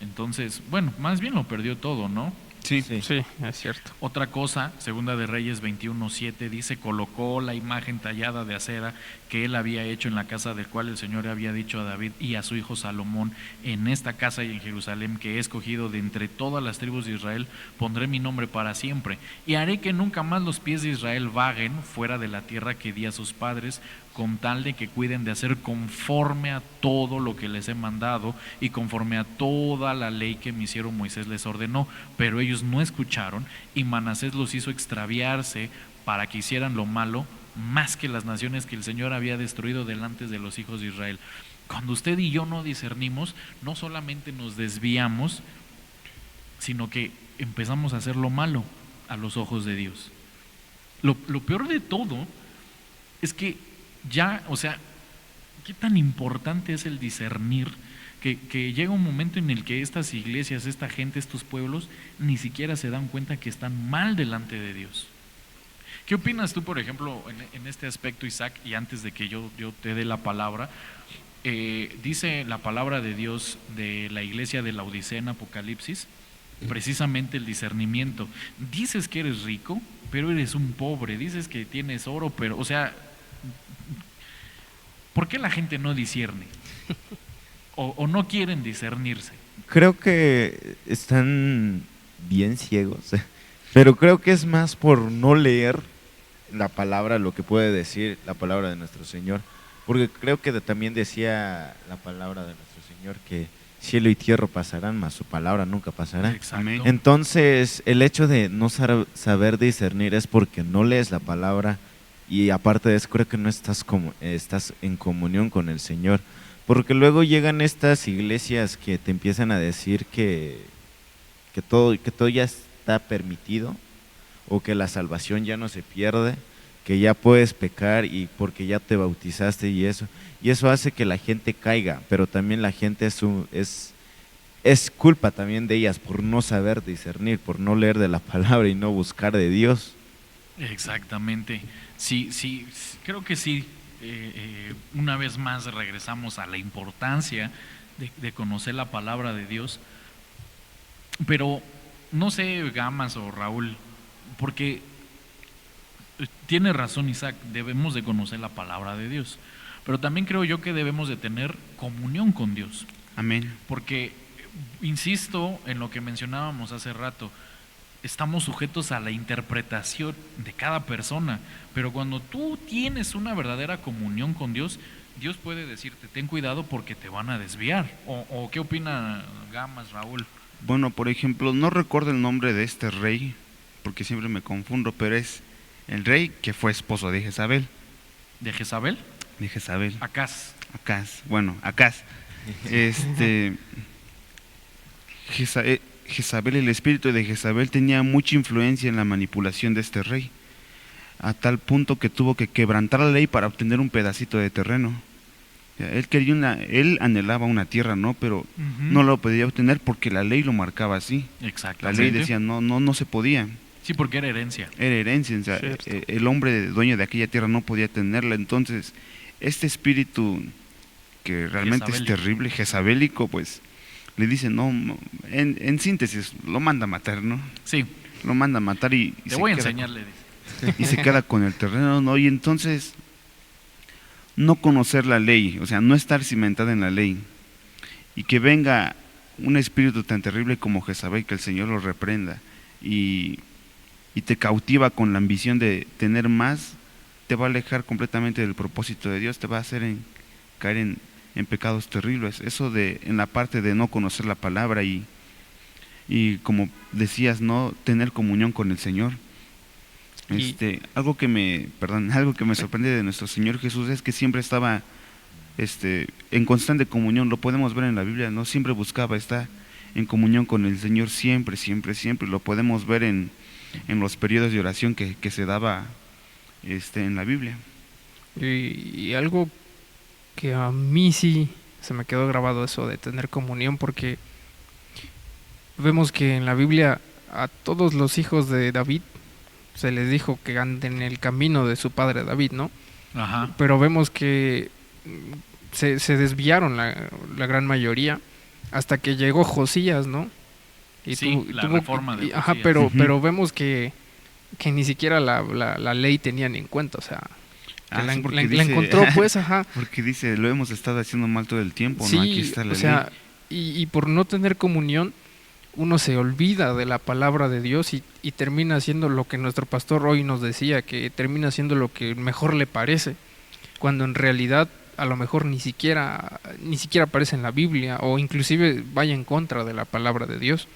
Entonces, bueno, más bien lo perdió todo, ¿no? Sí. Sí, es cierto. Otra cosa, Segunda de Reyes 21:7 dice, colocó la imagen tallada de acera que él había hecho en la casa del cual el Señor había dicho a David y a su hijo Salomón, en esta casa y en Jerusalén que he escogido de entre todas las tribus de Israel, pondré mi nombre para siempre y haré que nunca más los pies de Israel vaguen fuera de la tierra que di a sus padres, con tal de que cuiden de hacer conforme a todo lo que les he mandado y conforme a toda la ley que mi siervo Moisés les ordenó. Pero ellos no escucharon y Manasés los hizo extraviarse para que hicieran lo malo, más que las naciones que el Señor había destruido delante de los hijos de Israel. Cuando usted y yo no discernimos, no solamente nos desviamos, sino que empezamos a hacer lo malo a los ojos de Dios. Lo peor de todo es que qué tan importante es el discernir, que llega un momento en el que estas iglesias, esta gente, estos pueblos, ni siquiera se dan cuenta que están mal delante de Dios. ¿Qué opinas tú, por ejemplo, en este aspecto, Isaac? Y antes de que yo te dé la palabra, dice la palabra de Dios de la iglesia de Laodicea en Apocalipsis, precisamente el discernimiento. Dices que eres rico, pero eres un pobre. Dices que tienes oro, pero, ¿por qué la gente no discierne? O no quieren discernirse. Creo que están bien ciegos, pero creo que es más por no leer la palabra, lo que puede decir la palabra de nuestro Señor. Porque creo que también decía la palabra de nuestro Señor que cielo y tierra pasarán, mas su palabra nunca pasará. Exacto. Entonces, el hecho de no saber discernir es porque no lees la palabra y aparte de eso creo que no estás en comunión con el Señor. Porque luego llegan estas iglesias que te empiezan a decir que todo ya está permitido o que la salvación ya no se pierde, que ya puedes pecar y porque ya te bautizaste y eso hace que la gente caiga, pero también la gente es culpa también de ellas por no saber discernir, por no leer de la palabra y no buscar de Dios. Exactamente. Sí, sí, creo que sí. Una vez más regresamos a la importancia de conocer la palabra de Dios. Pero no sé, Gamas o Raúl, porque tiene razón Isaac, debemos de conocer la palabra de Dios. Pero también creo yo que debemos de tener comunión con Dios. Amén. Porque, insisto en lo que mencionábamos hace rato, estamos sujetos a la interpretación de cada persona, pero cuando tú tienes una verdadera comunión con Dios, Dios puede decirte, ten cuidado porque te van a desviar. ¿O qué opina Gamas, Raúl? Bueno, por ejemplo, no recuerdo el nombre de este rey, porque siempre me confundo, pero es el rey que fue esposo de Jezabel. ¿De Jezabel? De Jezabel. Acaz. Bueno, Acaz. Jezabel, el espíritu de Jezabel tenía mucha influencia en la manipulación de este rey, a tal punto que tuvo que quebrantar la ley para obtener un pedacito de terreno. Él anhelaba una tierra, ¿no? Pero no lo podía obtener porque la ley lo marcaba así. Exactamente. La ley decía no se podía. Sí, porque era herencia. Era herencia, o sea, el hombre dueño de aquella tierra no podía tenerla. Entonces, este espíritu que realmente Jezabel. es terrible, jezabélico, pues le dice, en síntesis, lo manda a matar, ¿no? Sí. Lo manda a matar y Te voy a enseñar, le dice. y se queda con el terreno, ¿no? Y entonces, no conocer la ley, o sea, no estar cimentada en la ley, y que venga un espíritu tan terrible como Jezabel, que el Señor lo reprenda, y te cautiva con la ambición de tener más, te va a alejar completamente del propósito de Dios, te va a hacer caer en pecados terribles. Eso en la parte de no conocer la palabra y como decías, no tener comunión con el Señor. Algo que me sorprende de nuestro Señor Jesús es que siempre estaba en constante comunión. Lo podemos ver en la Biblia, no siempre buscaba estar en comunión con el Señor, siempre. Lo podemos ver en los periodos de oración que se daba en la Biblia. Y algo que a mí sí se me quedó grabado, eso de tener comunión, porque vemos que en la Biblia a todos los hijos de David se les dijo que anden en el camino de su padre David, ¿no? Ajá. Pero vemos que se desviaron la gran mayoría hasta que llegó Josías, ¿no? Y sí, la reforma de Josías. Ajá, pero vemos que ni siquiera la ley tenían en cuenta, o sea, la encontró, pues, ajá. Porque dice, lo hemos estado haciendo mal todo el tiempo, sí, ¿no? Aquí está la ley. O sea, y por no tener comunión, uno se olvida de la palabra de Dios y termina haciendo lo que nuestro pastor hoy nos decía, que termina haciendo lo que mejor le parece, cuando en realidad a lo mejor ni siquiera aparece en la Biblia, o inclusive vaya en contra de la palabra de Dios.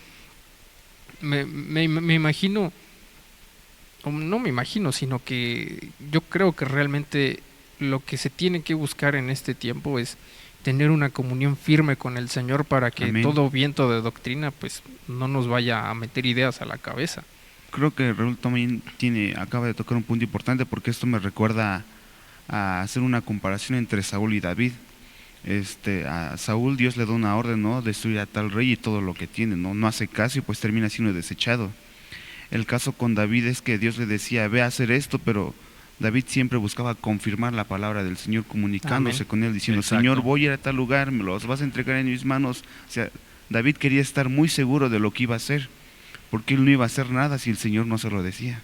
Me imagino, no me imagino, sino que yo creo que realmente lo que se tiene que buscar en este tiempo es tener una comunión firme con el Señor para que Amén. Todo viento de doctrina pues no nos vaya a meter ideas a la cabeza. Creo que Raúl también acaba de tocar un punto importante, porque esto me recuerda a hacer una comparación entre Saúl y David. A Saúl Dios le da una orden, ¿no? Destruir a tal rey y todo lo que tiene, no hace caso y pues termina siendo desechado. El caso con David es que Dios le decía, ve a hacer esto, pero David siempre buscaba confirmar la palabra del Señor, comunicándose con él, diciendo, Exacto. Señor, voy a ir a tal lugar, me los vas a entregar en mis manos. O sea, David quería estar muy seguro de lo que iba a hacer, porque él no iba a hacer nada si el Señor no se lo decía.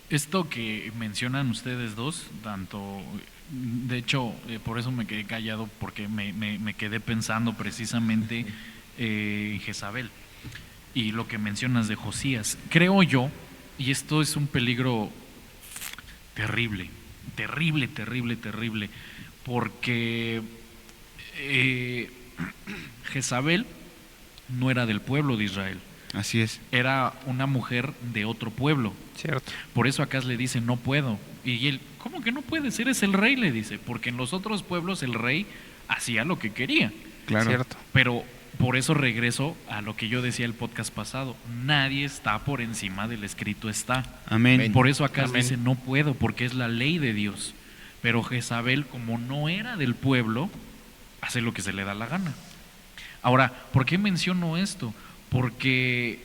Esto que mencionan ustedes dos, tanto, de hecho, por eso me quedé callado, porque me quedé pensando precisamente en Jezabel y lo que mencionas de Josías. Creo yo, y esto es un peligro terrible, porque Jezabel no era del pueblo de Israel, Así es. era una mujer de otro pueblo. Cierto. Por eso Acaz le dice, no puedo. Y él, ¿cómo que no puedes? Eres el rey, le dice, porque en los otros pueblos el rey hacía lo que quería. Claro. Cierto. Pero por eso regreso a lo que yo decía el podcast pasado, nadie está por encima del escrito está. Amén. Por eso Acaz Amén. dice, no puedo, porque es la ley de Dios. Pero Jezabel, como no era del pueblo, hace lo que se le da la gana. Ahora, ¿por qué menciono esto? Porque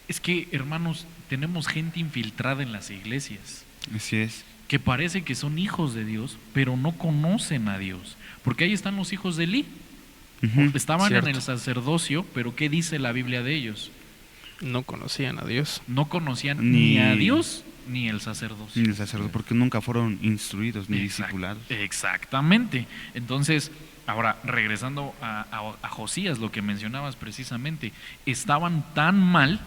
es que, hermanos, tenemos gente infiltrada en las iglesias Así es. que parece que son hijos de Dios, pero no conocen a Dios. Porque ahí están los hijos de Elí. Ujú. Estaban Cierto. en el sacerdocio, pero ¿qué dice la Biblia de ellos? No conocían a Dios. No conocían Ni- ni a Dios ni el sacerdocio. Ni el sacerdote, porque nunca fueron instruidos ni Exact- discipulados. Exactamente. Entonces, ahora, regresando a Josías, lo que mencionabas precisamente, estaban tan mal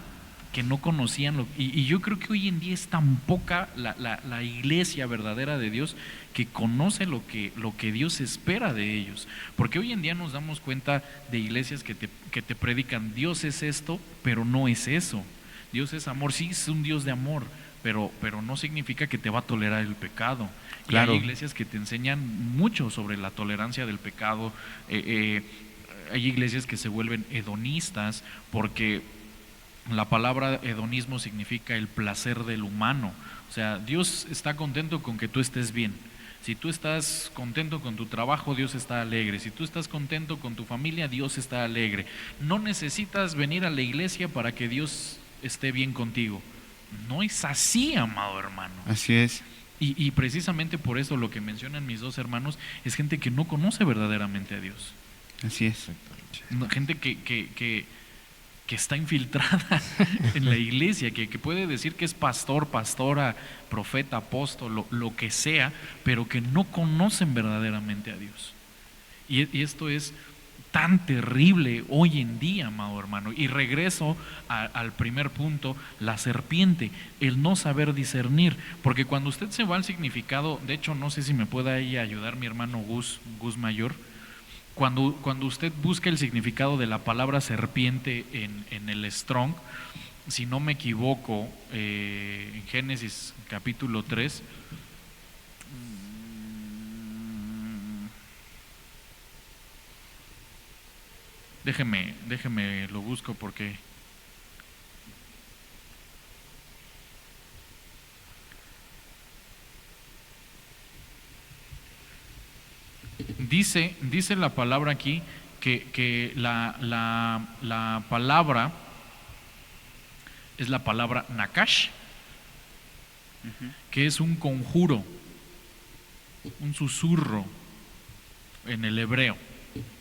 que no conocían y yo creo que hoy en día es tan poca la iglesia verdadera de Dios que conoce lo que Dios espera de ellos. Porque hoy en día nos damos cuenta de iglesias que te predican, Dios es esto, pero no es eso. Dios es amor, sí es un Dios de amor, pero no significa que te va a tolerar el pecado. Claro. Y hay iglesias que te enseñan mucho sobre la tolerancia del pecado. Hay iglesias que se vuelven hedonistas porque la palabra hedonismo significa el placer del humano. O sea, Dios está contento con que tú estés bien. Si tú estás contento con tu trabajo, Dios está alegre. Si tú estás contento con tu familia, Dios está alegre. No necesitas venir a la iglesia para que Dios esté bien contigo. No es así, amado hermano. Así es. Y precisamente por eso lo que mencionan mis dos hermanos es gente que no conoce verdaderamente a Dios. Así es. Gente que está infiltrada en la iglesia, que puede decir que es pastor, pastora, profeta, apóstol, lo que sea, pero que no conocen verdaderamente a Dios. Y esto es tan terrible hoy en día, amado hermano. Y regreso al primer punto, la serpiente, el no saber discernir. Porque cuando usted se va al significado, de hecho no sé si me pueda ahí ayudar mi hermano Gus Mayor, cuando usted busca el significado de la palabra serpiente en el Strong, si no me equivoco, en Génesis capítulo 3, déjeme lo busco porque dice la palabra aquí que la palabra es la palabra nakash, que es un conjuro, un susurro en el hebreo.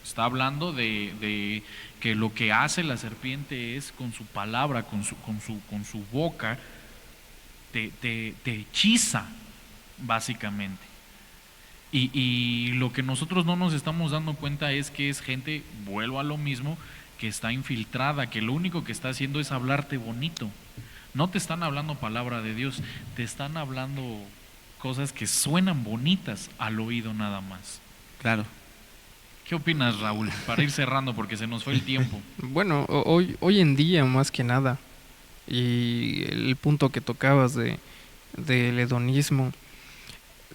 Está hablando de que lo que hace la serpiente es con su palabra, con su boca, te hechiza, básicamente. Y lo que nosotros no nos estamos dando cuenta es que es gente, vuelvo a lo mismo, que está infiltrada, que lo único que está haciendo es hablarte bonito. No te están hablando palabra de Dios, te están hablando cosas que suenan bonitas al oído nada más. Claro. ¿Qué opinas, Raúl? Para ir cerrando porque se nos fue el tiempo. Bueno, hoy en día más que nada, y el punto que tocabas del hedonismo,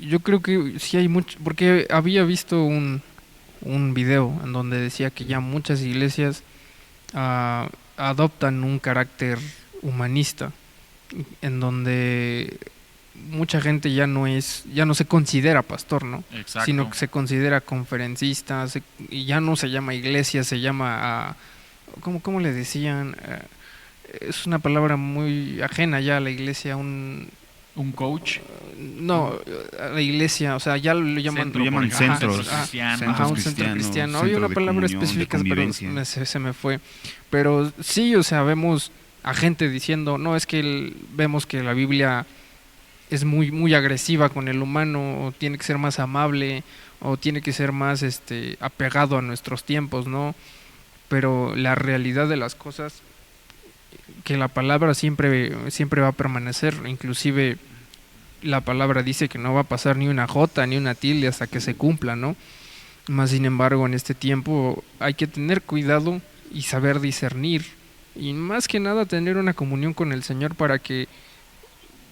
yo creo que sí hay mucho, porque había visto un video en donde decía que ya muchas iglesias adoptan un carácter humanista, en donde mucha gente ya no se considera pastor, ¿no? Exacto. Sino que se considera conferencista, y ya no se llama iglesia, se llama ¿cómo le decían? Es una palabra muy ajena ya a la iglesia, Un coach. no, a la iglesia, o sea, ya lo llaman, Centro, Lo llaman por ejemplo, centros. centro cristiano. Centros ajá, un centro cristiano. Había una de palabra comunión, de específica, pero convivencia. se me fue. Pero sí, o sea, vemos a gente diciendo, no, es que vemos que la Biblia es muy, muy agresiva con el humano, o tiene que ser más amable, o tiene que ser más apegado a nuestros tiempos, ¿no? Pero la realidad de las cosas, que la palabra siempre va a permanecer, inclusive la palabra dice que no va a pasar ni una jota ni una tilde hasta que se cumpla, ¿no? Más sin embargo, en este tiempo hay que tener cuidado y saber discernir, y más que nada tener una comunión con el Señor para que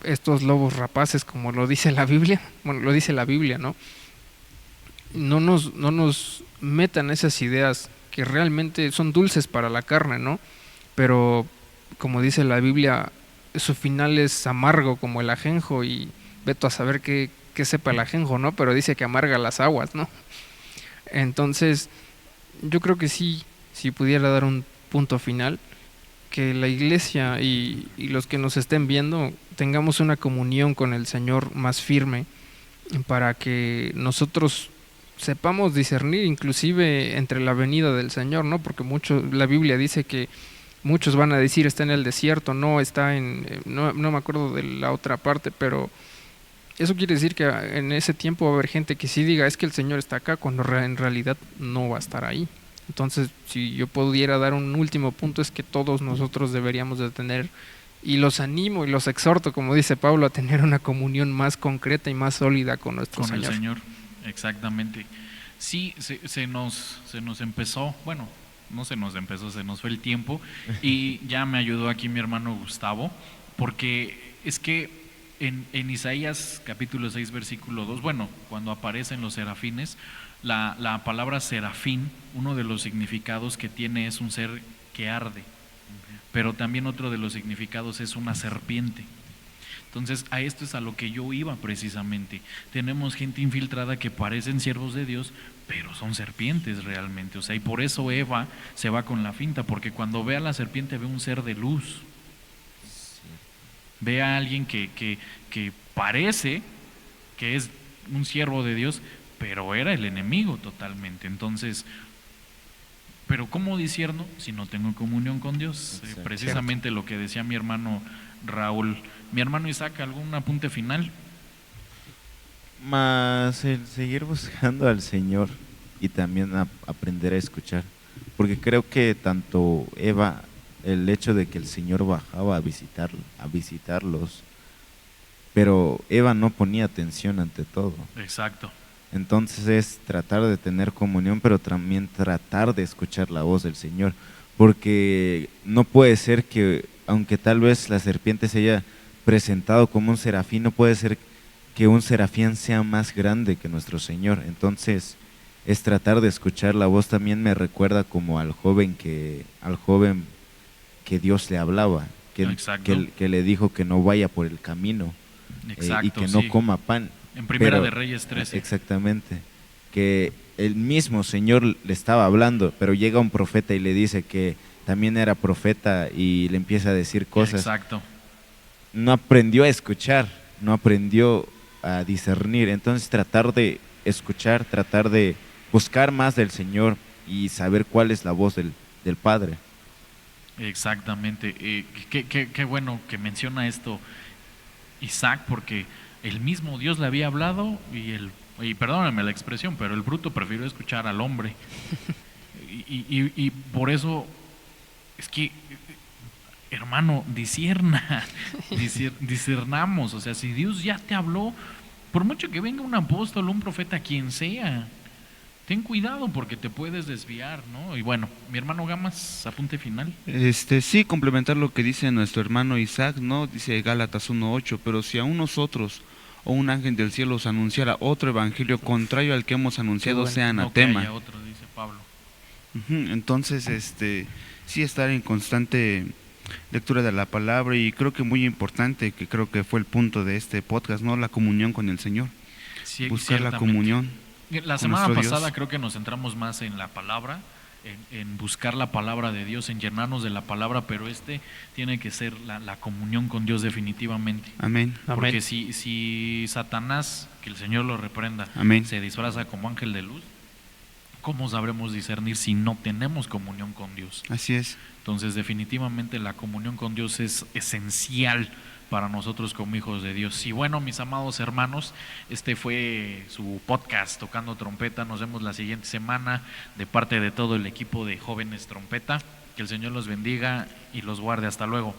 estos lobos rapaces, como lo dice la Biblia, bueno, lo dice la Biblia, ¿no? No nos metan esas ideas que realmente son dulces para la carne, ¿no? Pero, como dice la Biblia, su final es amargo como el ajenjo, y veto a saber qué sepa el ajenjo, ¿no? Pero dice que amarga las aguas, ¿no? Entonces, yo creo que sí, si pudiera dar un punto final, que la iglesia y los que nos estén viendo tengamos una comunión con el Señor más firme, para que nosotros sepamos discernir inclusive entre la venida del Señor, ¿no? Porque la Biblia dice que muchos van a decir está en el desierto, no está no me acuerdo de la otra parte, pero eso quiere decir que en ese tiempo va a haber gente que sí diga es que el Señor está acá, cuando en realidad no va a estar ahí. Entonces, si yo pudiera dar un último punto, es que todos nosotros deberíamos de tener, y los animo y los exhorto, como dice Pablo, a tener una comunión más concreta y más sólida con nuestro Señor. Con el Señor, exactamente. Sí, se nos empezó, bueno, no se nos empezó, se nos fue el tiempo, y ya me ayudó aquí mi hermano Gustavo, porque es que en Isaías capítulo 6 versículo 2, bueno, cuando aparecen los serafines, la palabra serafín, uno de los significados que tiene es un ser que arde, pero también otro de los significados es una serpiente. Entonces, a esto es a lo que yo iba precisamente. Tenemos gente infiltrada que parecen siervos de Dios, pero son serpientes realmente. O sea, y por eso Eva se va con la finta, porque cuando ve a la serpiente ve un ser de luz. Ve a alguien que parece que es un siervo de Dios, pero era el enemigo totalmente. Entonces, pero ¿cómo discierno si no tengo comunión con Dios? Precisamente lo que decía mi hermano Raúl. Mi hermano Isaac, ¿algún apunte final? Más el seguir buscando al Señor y también aprender a escuchar, porque creo que tanto Eva, el hecho de que el Señor bajaba a visitarlos, pero Eva no ponía atención ante todo. Exacto. Entonces es tratar de tener comunión, pero también tratar de escuchar la voz del Señor, porque no puede ser que, aunque tal vez la serpiente se haya presentado como un serafín, no puede ser que un serafín sea más grande que nuestro Señor. Entonces es tratar de escuchar la voz. También me recuerda como al joven que Dios le hablaba, que le dijo que no vaya por el camino, y que no coma pan. En Primera de Reyes 13. Exactamente, que el mismo Señor le estaba hablando, pero llega un profeta y le dice que también era profeta y le empieza a decir cosas. Exacto. No aprendió a escuchar, no aprendió a discernir. Entonces tratar de escuchar, tratar de buscar más del Señor y saber cuál es la voz del Padre. Exactamente. Qué bueno que menciona esto Isaac, porque el mismo Dios le había hablado y perdónenme la expresión, pero el bruto prefirió escuchar al hombre. y por eso es que, hermano, discernamos. O sea, si Dios ya te habló, por mucho que venga un apóstol, un profeta, quien sea, ten cuidado porque te puedes desviar, ¿no? Y bueno, mi hermano Gamas, apunte final. Sí, complementar lo que dice nuestro hermano Isaac, ¿no? Dice Gálatas 1:8, pero si aún nosotros o un ángel del cielo os anunciara otro evangelio contrario al que hemos anunciado, sea anatema. No que haya otro, dice Pablo. Entonces, sí, estar en constante lectura de la palabra, y creo que muy importante, que creo que fue el punto de este podcast, ¿no? La comunión con el Señor. Sí, buscar la comunión. La semana pasada creo que nos centramos más en la palabra, en buscar la palabra de Dios, en llenarnos de la palabra, pero tiene que ser la comunión con Dios definitivamente. Amén. Porque si Satanás, que el Señor lo reprenda, Amén, se disfraza como ángel de luz, ¿cómo sabremos discernir si no tenemos comunión con Dios? Así es. Entonces definitivamente la comunión con Dios es esencial para nosotros como hijos de Dios. Y bueno, mis amados hermanos, este fue su podcast Tocando Trompeta. Nos vemos la siguiente semana de parte de todo el equipo de Jóvenes Trompeta. Que el Señor los bendiga y los guarde. Hasta luego.